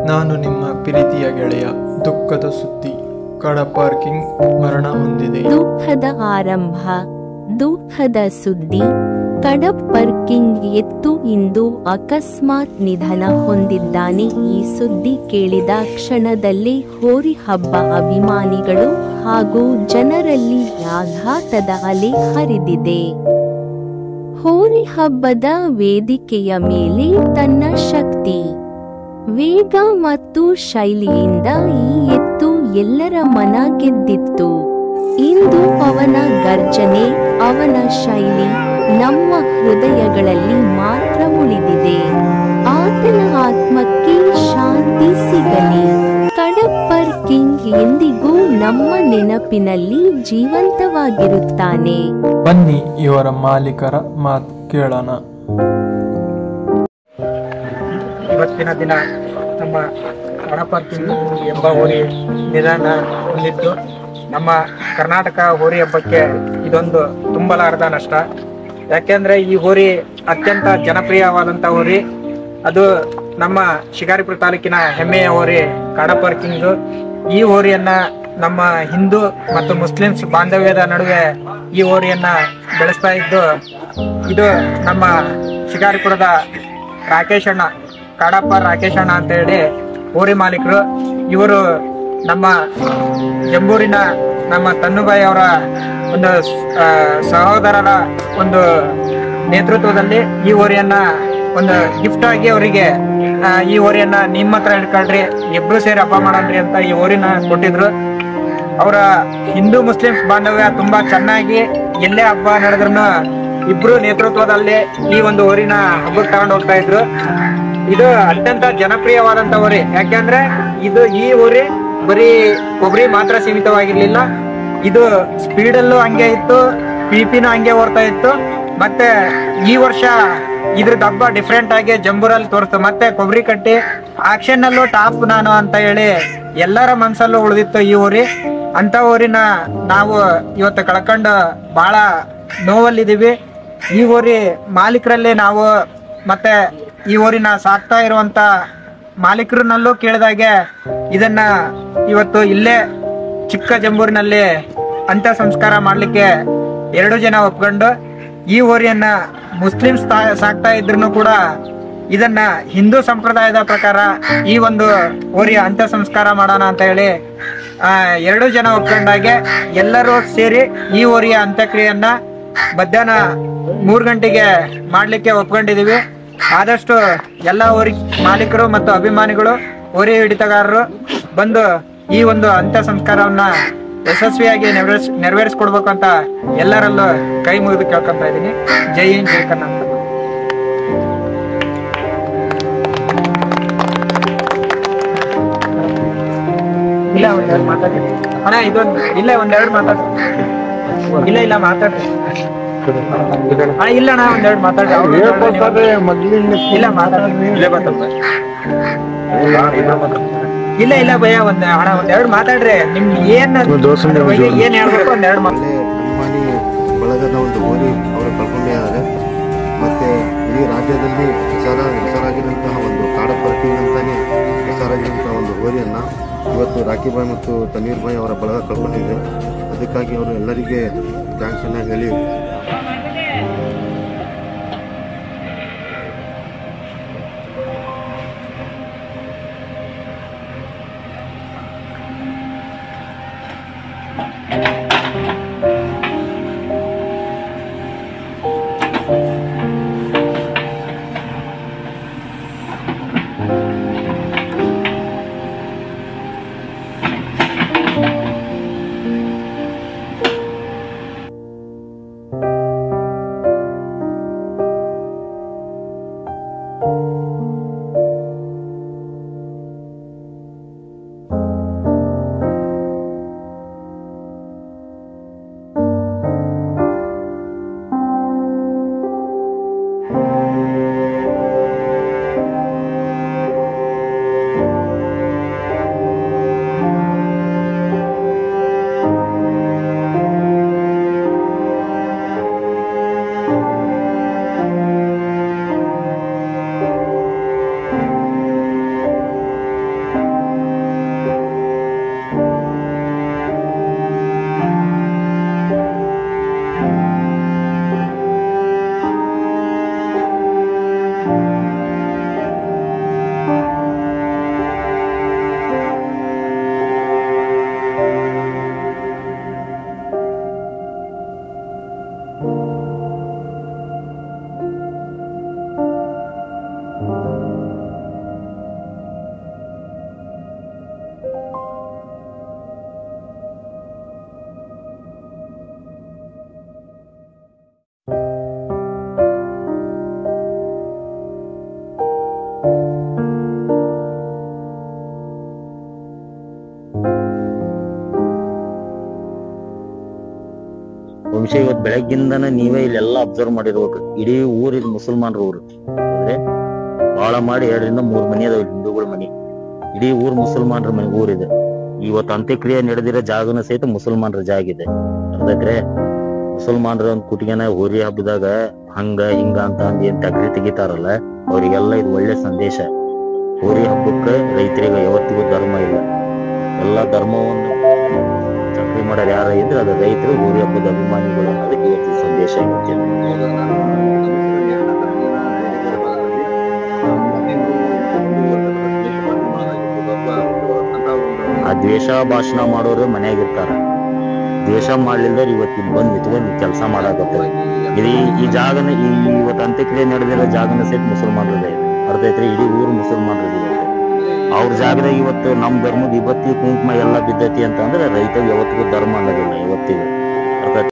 ನಾನು ನಿಮ್ಮ ಪ್ರೀತಿಯ ಗೆಳೆಯ. ದುಃಖದ ಸುದ್ದಿ, ಕಾಡ ಪಾರ್ಕಿಂಗ್ ಮರಣ ಹೊಂದಿದೆ. ದುಃಖದ ಆರಂಭ. ದುಃಖದ ಸುದ್ದಿ, ಕಡಬ್ ಪಾರ್ಕಿಂಗ್ ಎತ್ತು ಇಂದು ಅಕಸ್ಮಾತ್ ನಿಧನ ಹೊಂದಿದ್ದಾನೆ. ಈ ಸುದ್ದಿ ಕೇಳಿದ ಕ್ಷಣದಲ್ಲೇ ಹೋರಿ ಹಬ್ಬ ಅಭಿಮಾನಿಗಳು ಹಾಗೂ ಜನರಲ್ಲಿ ಆಘಾತದ ಅಲೆ ಹರಿದಿದೆ. ಹೋರಿ ಹಬ್ಬದ ವೇದಿಕೆಯ ಮೇಲೆ ತನ್ನ ಶಕ್ತಿ, ವೇಗ ಮತ್ತು ಶೈಲಿಯಿಂದ ಈ ಎತ್ತು ಎಲ್ಲರ ಮನ ಗೆದ್ದಿತ್ತು. ಇಂದು ಅವನ ಗರ್ಜನೆ, ಅವನ ಶೈಲಿ ನಮ್ಮ ಹೃದಯಗಳಲ್ಲಿ ಮಾತ್ರ ಉಳಿದಿದೆ. ಆತನ ಆತ್ಮಕ್ಕೆ ಶಾಂತಿ ಸಿಗಲಿ. ಕಡಬ್ ಪಾರ್ಕಿಂಗ್ ಎಂದಿಗೂ ನಮ್ಮ ನೆನಪಿನಲ್ಲಿ ಜೀವಂತವಾಗಿರುತ್ತಾನೆ. ಬನ್ನಿ ಇವರ ಮಾಲೀಕರ ಮಾತು ಕೇಳೋಣ. ಇವತ್ತಿನ ದಿನ ನಮ್ಮ ಕಾಡ ಪಾರ್ಕಿಂಗ್ ಎಂಬ ಹೋರಿ ನಿಧನ ಹೊಂದಿದ್ದು, ನಮ್ಮ ಕರ್ನಾಟಕ ಹೋರಿ ಹಬ್ಬಕ್ಕೆ ಇದೊಂದು ತುಂಬಲಾರದ ನಷ್ಟ. ಯಾಕೆಂದ್ರೆ ಈ ಹೋರಿ ಅತ್ಯಂತ ಜನಪ್ರಿಯವಾದಂಥ ಹೋರಿ. ಅದು ನಮ್ಮ ಶಿಕಾರಿಪುರ ತಾಲೂಕಿನ ಹೆಮ್ಮೆಯ ಹೋರಿ ಕಾಡ ಪಾರ್ಕಿಂಗ್. ಈ ಹೋರಿಯನ್ನ ನಮ್ಮ ಹಿಂದೂ ಮತ್ತು ಮುಸ್ಲಿಮ್ಸ್ ಬಾಂಧವ್ಯದ ನಡುವೆ ಈ ಹೋರಿಯನ್ನ ಬೆಳೆಸ್ತಾ ಇದ್ದು, ಇದು ನಮ್ಮ ಶಿಕಾರಿಪುರದ ರಾಕೇಶ್ ಅಣ್ಣ, ಕಾಡಪ್ಪ ರಾಕೇಶ್ ಅಣ್ಣ ಅಂತ ಹೇಳಿ ಹೋರಿ ಮಾಲೀಕರು. ಇವರು ನಮ್ಮ ಜಂಬೂರಿನ ನಮ್ಮ ತನ್ನುಬಾಯಿ ಅವರ ಒಂದು ಸಹೋದರರ ಒಂದು ನೇತೃತ್ವದಲ್ಲಿ ಈ ಹೋರಿಯನ್ನ ಒಂದು ಗಿಫ್ಟ್ ಆಗಿ ಅವರಿಗೆ ಈ ಹೋರಿಯನ್ನ ನಿಮ್ಮ ಹತ್ರ ಹಿಡ್ಕೊಳ್ರಿ, ಇಬ್ರು ಸೇರಿ ಹಬ್ಬ ಮಾಡನ್ರಿ ಅಂತ ಈ ಹೋರಿನ ಕೊಟ್ಟಿದ್ರು. ಅವರ ಹಿಂದೂ ಮುಸ್ಲಿಮ್ಸ್ ಬಾಂಧವ್ಯ ತುಂಬಾ ಚೆನ್ನಾಗಿ ಎಲ್ಲೇ ಹಬ್ಬ ನಡೆದ್ರು ಇಬ್ರು ನೇತೃತ್ವದಲ್ಲಿ ಈ ಒಂದು ಹೋರಿನ ಹಬ್ಬಕ್ಕೆ ತಗೊಂಡು ಹೋಗ್ತಾ ಇದ್ರು. ಇದು ಅತ್ಯಂತ ಜನಪ್ರಿಯವಾದಂತ ಹೋರಿ. ಯಾಕೆಂದ್ರೆ ಈ ಹೋರಿ ಬರೀ ಕೊಬ್ಬರಿ ಮಾತ್ರ ಸೀಮಿತವಾಗಿರ್ಲಿಲ್ಲ, ಇದು ಸ್ಪೀಡಲ್ಲೂ ಹಂಗೆ ಇತ್ತು, ಪಿಪಿನೂ ಹಂಗೆ ಓಡ್ತಾ ಇತ್ತು. ಮತ್ತೆ ಈ ವರ್ಷ ಇದ್ರದ್ದು ಹಬ್ಬ ಡಿಫ್ರೆಂಟ್ ಆಗಿ ಜಂಬೂರಲ್ಲಿ ತೋರಿಸ್ತು. ಮತ್ತೆ ಕೊಬ್ಬರಿ ಕಟ್ಟಿ ಆಕ್ಷನ್ ಅಲ್ಲೂ ಟಾಪ್ ನಾನು ಅಂತ ಹೇಳಿ ಎಲ್ಲರ ಮನ್ಸಲ್ಲೂ ಉಳಿದಿತ್ತು ಈ ಹೋರಿ. ಅಂತ ಹೋರಿನ ನಾವು ಇವತ್ತು ಕಳ್ಕೊಂಡು ಬಹಳ ನೋವಲ್ಲಿದ್ದೀವಿ. ಈ ಹೋರಿ ಮಾಲೀಕರಲ್ಲಿ ನಾವು ಮತ್ತೆ ಈ ಹೋರಿನ ಸಾಕ್ತಾ ಇರುವಂತ ಮಾಲೀಕರನ್ನಲ್ಲೂ ಕೇಳಿದಾಗೆ ಇದನ್ನ ಇವತ್ತು ಇಲ್ಲೇ ಚಿಕ್ಕ ಜಂಬೂರಿನಲ್ಲಿ ಅಂತ್ಯ ಸಂಸ್ಕಾರ ಮಾಡ್ಲಿಕ್ಕೆ 2 ಜನ ಒಪ್ಕೊಂಡು, ಈ ಹೋರಿಯನ್ನ ಮುಸ್ಲಿಮ್ಸ್ ಸಾಕ್ತಾ ಇದ್ರು ಕೂಡ ಇದನ್ನ ಹಿಂದೂ ಸಂಪ್ರದಾಯದ ಪ್ರಕಾರ ಈ ಒಂದು ಹೋರಿಯ ಅಂತ್ಯ ಸಂಸ್ಕಾರ ಮಾಡೋಣ ಅಂತ ಹೇಳಿ 2 ಜನ ಒಪ್ಕೊಂಡಾಗೆ ಎಲ್ಲರೂ ಸೇರಿ ಈ ಹೋರಿಯ ಅಂತ್ಯಕ್ರಿಯೆಯನ್ನ ಮಧ್ಯಾಹ್ನ 3 ಗಂಟೆಗೆ ಮಾಡ್ಲಿಕ್ಕೆ ಒಪ್ಕೊಂಡಿದೀವಿ. ಆದಷ್ಟು ಎಲ್ಲ ಹೋರಿ ಮಾಲೀಕರು ಮತ್ತು ಅಭಿಮಾನಿಗಳು, ಹೋರಿ ಹಿಡಿತಗಾರರು ಬಂದು ಈ ಒಂದು ಅಂತ್ಯ ಸಂಸ್ಕಾರವನ್ನ ಯಶಸ್ವಿಯಾಗಿ ನೆರವೇರಿಸ್ಕೊಡ್ಬೇಕು ಅಂತ ಎಲ್ಲರಲ್ಲೂ ಕೈ ಮುಗಿದು ಕೇಳ್ಕೊಂತ ಇದ್ದೀನಿ. ಜೈ ಹಿಂದ್, ಜೈ ಕರ್ನಾಟಕ. ಇಲ್ಲ ಒಂದೆರಡು ಮಾತಾಡಿ ಅಣ್ಣ, ಇದೊಂದು ಇಲ್ಲ ಒಂದೆರಡು ಮಾತಾಡಿ. ಇಲ್ಲ ಮಾತಾಡ್ರಿ ಅಣ್ಣ, ಇಲ್ಲ ಅಣ್ಣ ಒಂದೆರಡು ಮಾತಾಡ್ರಿ. ಇಲ್ಲ ಮಾತಾಡ್ರಿ, ಇಲ್ಲ ಭಯ ಒಂದೆರಡು ಮಾತಾಡ್ರಿ. ನಿಮ್ಗೆ ಏನ್ ಹೇಳ್ಬೇಕು ಒಂದೆರಡು ಅಭಿಮಾನಿ ಬಳಗದ ಒಂದು ಹೋರಿ ಅವರು ಕಳ್ಕೊಂಡಿದ್ದಾರೆ. ಮತ್ತೆ ಇಡೀ ರಾಜ್ಯದಲ್ಲಿ ಹೆಸರಾಗಿರುವಂತಹ ಒಂದು ಕಾಡ ಪಾರ್ಕಿಂಗ್ ಅಂತಾನೆ ಹೆಸರಾಗಿರುವಂತಹ ಒಂದು ಹೋರಿಯನ್ನ ಇವತ್ತು ರಾಕಿ ಬಾಯ್ ಮತ್ತು ತನ್ವೀರ್ ಬಾಯ್ ಅವರ ಬಳಗ ಕಳ್ಕೊಂಡಿದೆ. ಅದಕ್ಕಾಗಿ ಅವರು ಎಲ್ಲರಿಗೆ ಥ್ಯಾಂಕ್ಸ್ ಅನ್ನ ಹೇಳಿ ಬಹುಶಃ ಇವತ್ತು ಬೆಳಗ್ಗಿಂದನ ನೀವೇ ಇಲ್ಲೆಲ್ಲ ಅಬ್ಸರ್ವ್ ಮಾಡಿರ್ಬೇಕು. ಇಡೀ ಊರಿದ್ ಮುಸಲ್ಮಾನ್ರ ಊರು ಅಂದ್ರೆ ಬಹಳ ಮಾಡಿ 2 ರಿಂದ 3 ಮನೆ ಅದಾವ ಹಿಂದೂಗಳ ಮನೆ. ಇಡೀ ಊರ್ ಮುಸಲ್ಮಾನ್ರ ಮನೆ ಊರಿದೆ. ಇವತ್ತು ಅಂತ್ಯಕ್ರಿಯೆ ನಡೆದಿರೋ ಜಾಗನ ಸಹಿತ ಮುಸಲ್ಮಾನ್ರ ಜಾಗ ಇದೆ. ಅರ್ಧಕ್ರೆ ಮುಸಲ್ಮಾನ್ರ ಒಂದ್ ಕುಟಿಗೆನ ಹೋರಿ ಹಬ್ಬದಾಗ ಹಂಗ ಹಿಂಗ ಅಂತ ಅಂದ್ ಏನ್ ತಗ್ರಿ ತೆಗಿತಾರಲ್ಲ, ಅವ್ರಿಗೆಲ್ಲ ಇದು ಒಳ್ಳೆ ಸಂದೇಶ. ಹೋರಿ ಹಬ್ಬಕ್ಕ ರೈತರಿಗೆ ಯಾವತ್ತಿಗೂ ಧರ್ಮ ಇಲ್ಲ. ಎಲ್ಲಾ ಧರ್ಮವನ್ನು ಚಕ್ರಿ ಮಾಡೋರು ಯಾರ ಇದ್ರೆ ಅದು ರೈತರು, ಹೋರಿ ಹಬ್ಬದ ಅಭಿಮಾನಿಗಳು ಅನ್ನೋದಕ್ಕೆ ಇವತ್ತು ಸಂದೇಶ ಇರುತ್ತೆ. ಆ ದ್ವೇಷ ಭಾಷಣ ಮಾಡೋರು ಮನ್ಯಾಗಿರ್ತಾರ. ದ್ವೇಷ ಮಾಡ್ಲಿಲ್ದವ್ರು ಇವತ್ತು ಇಲ್ಲಿ ಬಂದು ನಿಂತ್ಕೊಂಡು ಕೆಲಸ ಮಾಡಾಕತ್ತಾರೆ. ಈ ಜಾಗನ ಇವತ್ತು ಅಂತ್ಯಕ್ರಿಯೆ ನಡೆದಿರೋ ಜಾಗನ ಸಹಿತ ಮುಸಲ್ಮಾನರದೇ ಇದೆ. ಅರ್ಥ ಐತ್ರಿ, ಇಡೀ ಊರು ಮುಸಲ್ಮಾನರದೇ ಇದೆ. ಅವ್ರ ಜಾಗದಾಗ ಇವತ್ತು ನಮ್ ಧರ್ಮದ ವಿಭತ್ತಿ ಕುಂಕುಮ ಎಲ್ಲ ಬಿದ್ದತಿ ಅಂತ ಅಂದ್ರೆ ರೈತರಿಗೆ ಯಾವತ್ತಿಗೂ ಧರ್ಮ ಅನ್ನೋದಿಲ್ಲ ಇವತ್ತಿಗೂ. ಅರ್ಥ